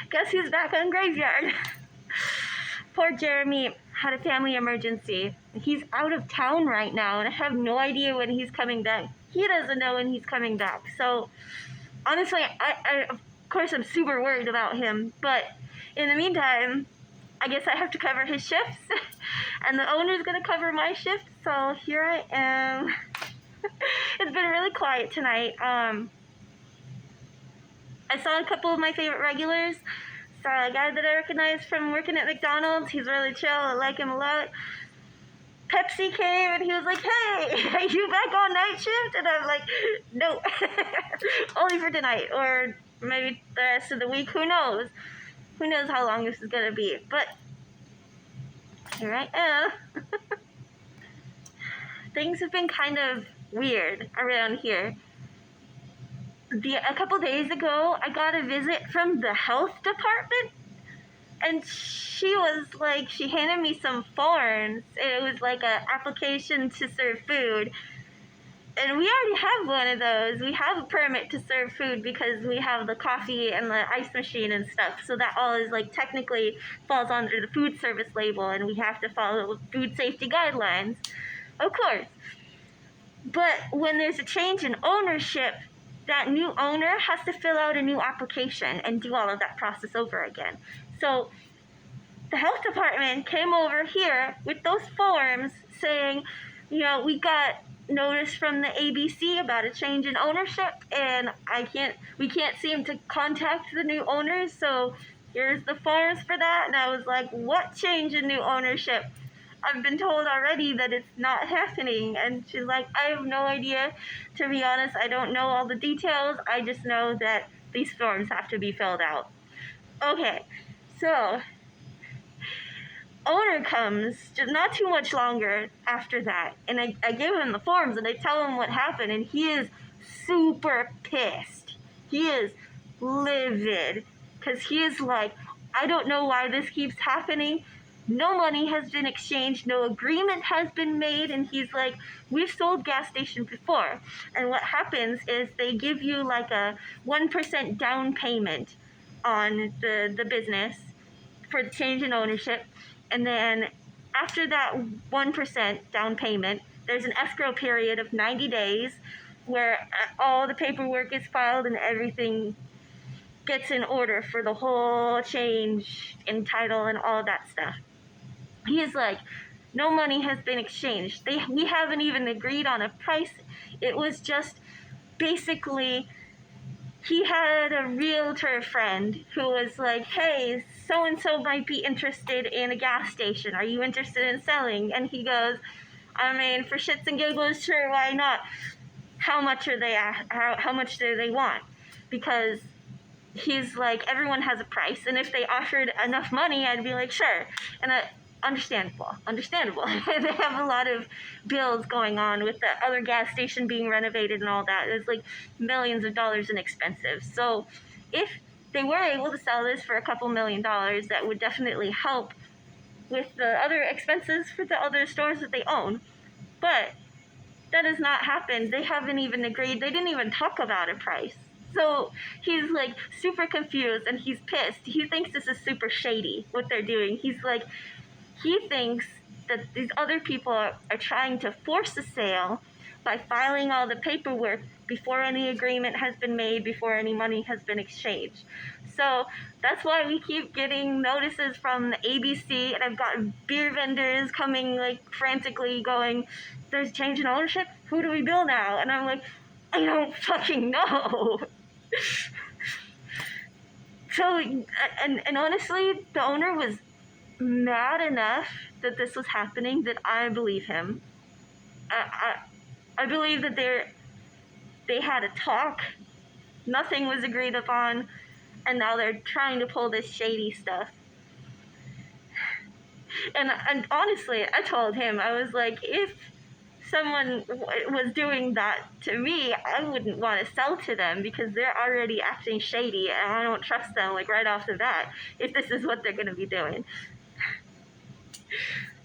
Guess who's back on Graveyard? Poor Jeremy had a family emergency. He's out of town right now, and I have no idea when he's coming back. He doesn't know when he's coming back. So, honestly, I of course, I'm super worried about him. But in the meantime, I guess I have to cover his shifts, and the owner's gonna cover my shift. So here I am. It's been really quiet tonight. I saw a couple of my favorite regulars. Saw a guy that I recognize from working at McDonald's. He's really chill. I like him a lot. Pepsi came and he was like, "Hey, are you back on night shift?" And I'm like, "No, only for tonight, or maybe the rest of the week. Who knows? Who knows how long this is gonna be?" But here I am. Things have been kind of weird around here. A couple days ago, I got a visit from the health department, and she handed me some forms. It was like an application to serve food, and we already have one of those. We have a permit to serve food because we have the coffee and the ice machine and stuff, so that all is like technically falls under the food service label, and we have to follow food safety guidelines, of course. But when there's a change in ownership, that new owner has to fill out a new application and do all of that process over again. So the health department came over here with those forms saying, we got notice from the ABC about a change in ownership, and we can't seem to contact the new owners, so here's the forms for that. And I was like, what change in new ownership? I've been told already that it's not happening. And she's like, I have no idea. To be honest, I don't know all the details. I just know that these forms have to be filled out. Okay, so owner comes just not too much longer after that. And I give him the forms and I tell him what happened. And he is super pissed. He is livid. Because he is like, I don't know why this keeps happening. No money has been exchanged, no agreement has been made, and he's like, we've sold gas stations before, and what happens is they give you like a 1% down payment on the business for the change in ownership, and then after that 1% down payment, there's an escrow period of 90 days where all the paperwork is filed and everything gets in order for the whole change in title and all that stuff. He is like, no money has been exchanged. We haven't even agreed on a price. It was just basically, he had a realtor friend who was like, hey, so-and-so might be interested in a gas station. Are you interested in selling? And he goes, I mean, for shits and giggles, sure, why not? How much are they at? How much do they want? Because he's like, everyone has a price, and if they offered enough money, I'd be like, sure. And understandable. They have a lot of bills going on with the other gas station being renovated and all that. It's like millions of dollars in expensive. So if they were able to sell this for a couple $1 million, that would definitely help with the other expenses for the other stores that they own. But that has not happened. They haven't even agreed. They didn't even talk about a price. So he's like super confused and he's pissed. He thinks this is super shady, what they're doing. He's like, he thinks that these other people are trying to force a sale by filing all the paperwork before any agreement has been made, before any money has been exchanged. So that's why we keep getting notices from the ABC, and I've gotten beer vendors coming like frantically going, there's change in ownership? Who do we bill now? And I'm like, I don't fucking know. So, and honestly, the owner was mad enough that this was happening that I believe him. I believe that they had a talk, nothing was agreed upon, and now they're trying to pull this shady stuff. And honestly, I told him, I was like, if someone was doing that to me, I wouldn't want to sell to them because they're already acting shady and I don't trust them like right off the bat if this is what they're going to be doing.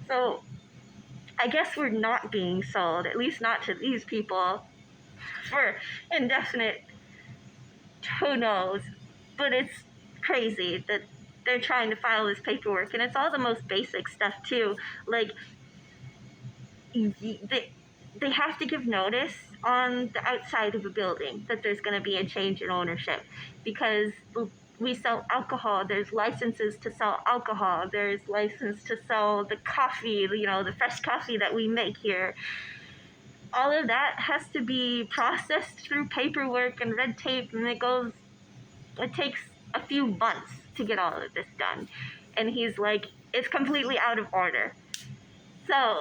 So I guess we're not being sold, at least not to these people, for indefinite, who knows. But it's crazy that they're trying to file this paperwork, and it's all the most basic stuff too. Like they have to give notice on the outside of a building that there's going to be a change in ownership, because we sell alcohol. There's licenses to sell alcohol. There's license to sell the coffee, the fresh coffee that we make here. All of that has to be processed through paperwork and red tape, and it takes a few months to get all of this done. And he's like, it's completely out of order. So,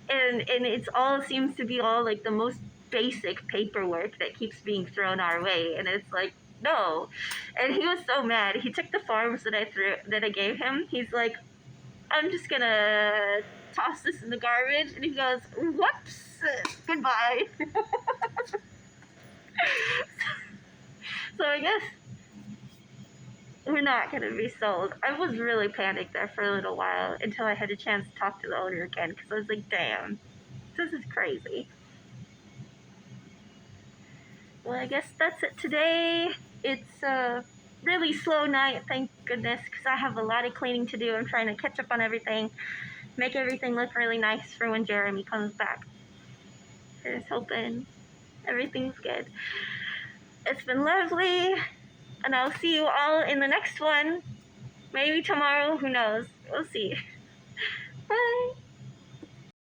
and it's all seems to be all like the most basic paperwork that keeps being thrown our way, and it's like, no. And he was so mad. He took the forms that I gave him. He's like, I'm just gonna toss this in the garbage, and he goes, whoops, goodbye. So I guess we're not gonna be sold. I was really panicked there for a little while until I had a chance to talk to the owner again, because I was like, damn, this is crazy. Well, I guess that's it today. It's a really slow night, thank goodness, because I have a lot of cleaning to do. I'm trying to catch up on everything, make everything look really nice for when Jeremy comes back. Just hoping everything's good. It's been lovely, and I'll see you all in the next one. Maybe tomorrow, who knows? We'll see. Bye.